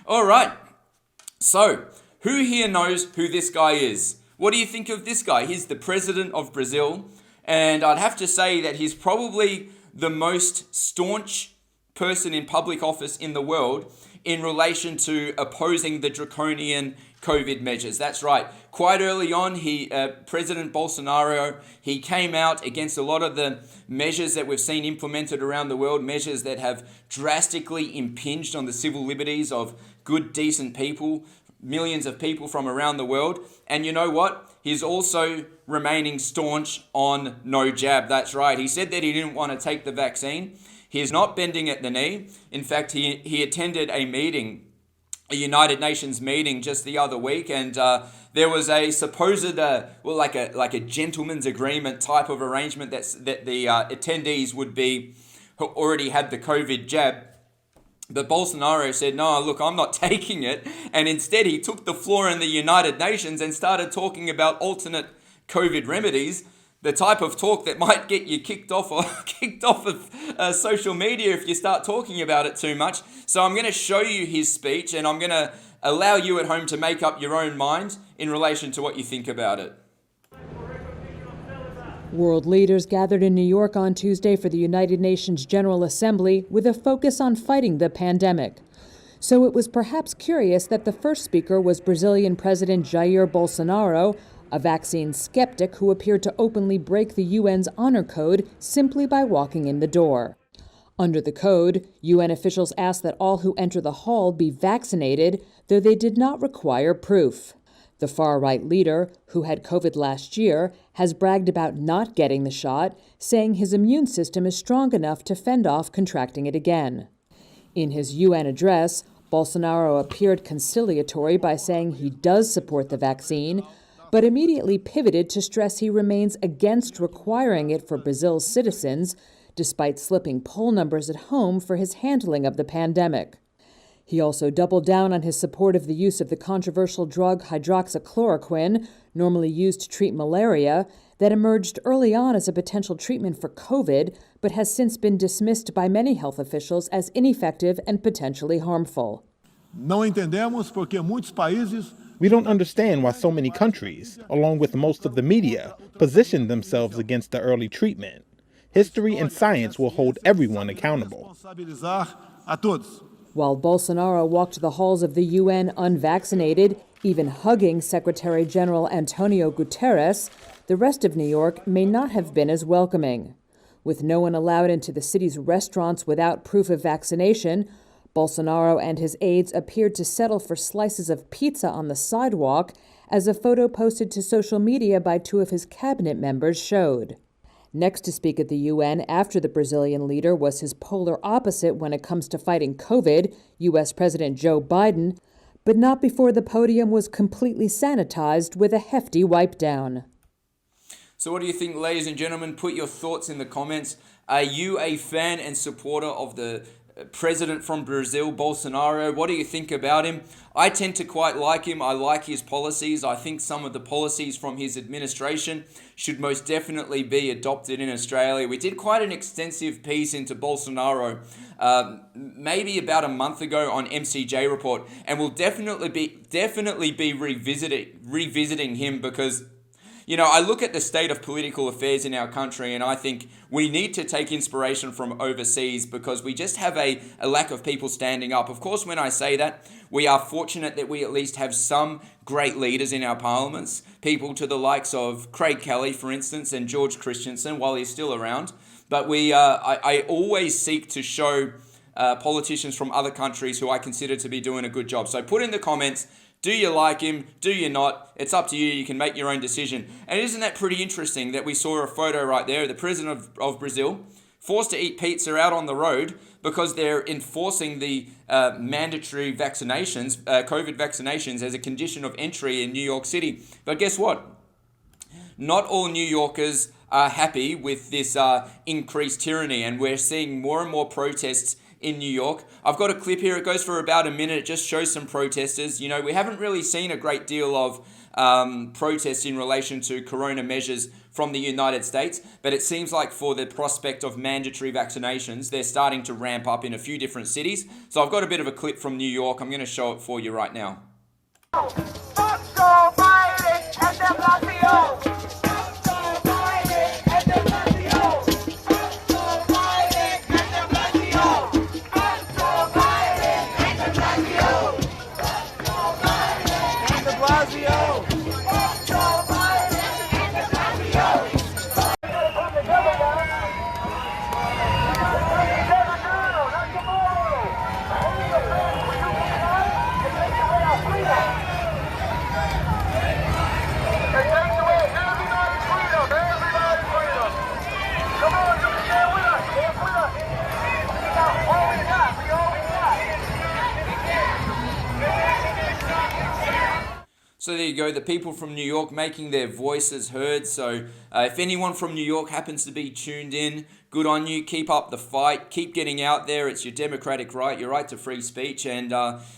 All right. So, who here knows who this guy is? What do you think of this guy? He's the president of Brazil, and I'd have to say that he's probably the most staunch person in public office in the world in relation to opposing the draconian COVID measures. That's right. Quite early on, President Bolsonaro, he came out against a lot of the measures that we've seen implemented around the world, measures that have drastically impinged on the civil liberties of good, decent people, millions of people from around the world. And you know what? He's also remaining staunch on no jab. That's right. He said that he didn't want to take the vaccine. He is not bending at the knee. In fact, he attended a United Nations meeting just the other week, and there was a supposed, like a gentleman's agreement type of arrangement that the attendees would be who already had the COVID jab. But Bolsonaro said, no, look, I'm not taking it. And instead, he took the floor in the United Nations and started talking about alternate COVID remedies, the type of talk that might get you kicked off of social media if you start talking about it too much. So I'm going to show you his speech, and I'm going to allow you at home to make up your own mind in relation to what you think about it. World leaders gathered in New York on Tuesday for the United Nations General Assembly with a focus on fighting the pandemic. So it was perhaps curious that the first speaker was Brazilian President Jair Bolsonaro, a vaccine skeptic who appeared to openly break the UN's honor code simply by walking in the door. Under the code, UN officials asked that all who enter the hall be vaccinated, though they did not require proof. The far-right leader, who had COVID last year, has bragged about not getting the shot, saying his immune system is strong enough to fend off contracting it again. In his UN address, Bolsonaro appeared conciliatory by saying he does support the vaccine, but immediately pivoted to stress he remains against requiring it for Brazil's citizens, despite slipping poll numbers at home for his handling of the pandemic. He also doubled down on his support of the use of the controversial drug hydroxychloroquine, normally used to treat malaria, that emerged early on as a potential treatment for COVID, but has since been dismissed by many health officials as ineffective and potentially harmful. Não entendemos porque muitos países. We don't understand why so many countries, along with most of the media, positioned themselves against the early treatment. History and science will hold everyone accountable. While Bolsonaro walked the halls of the UN unvaccinated, even hugging Secretary General Antonio Guterres, the rest of New York may not have been as welcoming. With no one allowed into the city's restaurants without proof of vaccination, Bolsonaro and his aides appeared to settle for slices of pizza on the sidewalk, as a photo posted to social media by two of his cabinet members showed. Next to speak at the UN after the Brazilian leader was his polar opposite when it comes to fighting COVID, U.S. President Joe Biden, but not before the podium was completely sanitized with a hefty wipe down. So what do you think, ladies and gentlemen? Put your thoughts in the comments. Are you a fan and supporter of the president from Brazil, Bolsonaro? What do you think about him? I tend to quite like him. I like his policies. I think some of the policies from his administration should most definitely be adopted in Australia. We did quite an extensive piece into Bolsonaro maybe about a month ago on MCJ Report, and we'll definitely be revisiting him because, you know, I look at the state of political affairs in our country and I think we need to take inspiration from overseas because we just have a lack of people standing up. Of course, when I say that, we are fortunate that we at least have some great leaders in our parliaments, people to the likes of Craig Kelly, for instance, and George Christensen while he's still around. But I always seek to show politicians from other countries who I consider to be doing a good job. So put in the comments, do you like him? Do you not? It's up to you. You can make your own decision. And isn't that pretty interesting that we saw a photo right there of the president of Brazil forced to eat pizza out on the road because they're enforcing the mandatory vaccinations, COVID vaccinations, as a condition of entry in New York City. But guess what? Not all New Yorkers are happy with this increased tyranny, and we're seeing more and more protests in New York. I've got a clip here. It goes for about a minute. It just shows some protesters. You know, we haven't really seen a great deal of protests in relation to corona measures from the United States, but it seems like for the prospect of mandatory vaccinations, they're starting to ramp up in a few different cities. So I've got a bit of a clip from New York. I'm going to show it for you right now. So there you go, the people from New York making their voices heard. So if anyone from New York happens to be tuned in, good on you. Keep up the fight. Keep getting out there. It's your democratic right, your right to free speech. And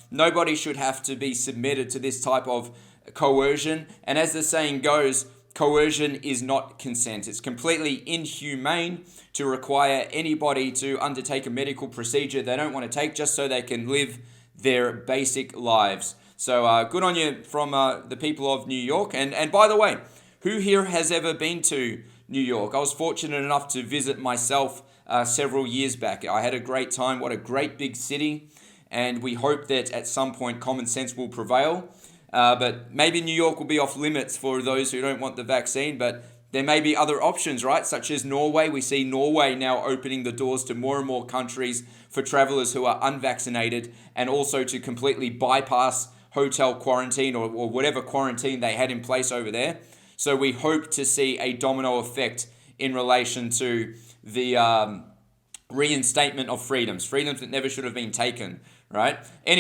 nobody should have to be submitted to this type of coercion. And as the saying goes, coercion is not consent. It's completely inhumane to require anybody to undertake a medical procedure they don't want to take just so they can live their basic lives. So good on you from the people of New York. And by the way, who here has ever been to New York? I was fortunate enough to visit myself several years back. I had a great time. What a great big city. And we hope that at some point common sense will prevail. But maybe New York will be off limits for those who don't want the vaccine. But there may be other options, right? Such as Norway. We see Norway now opening the doors to more and more countries for travelers who are unvaccinated, and also to completely bypass hotel quarantine or whatever quarantine they had in place over there. So we hope to see a domino effect in relation to the reinstatement of freedoms that never should have been taken, right? Anyway.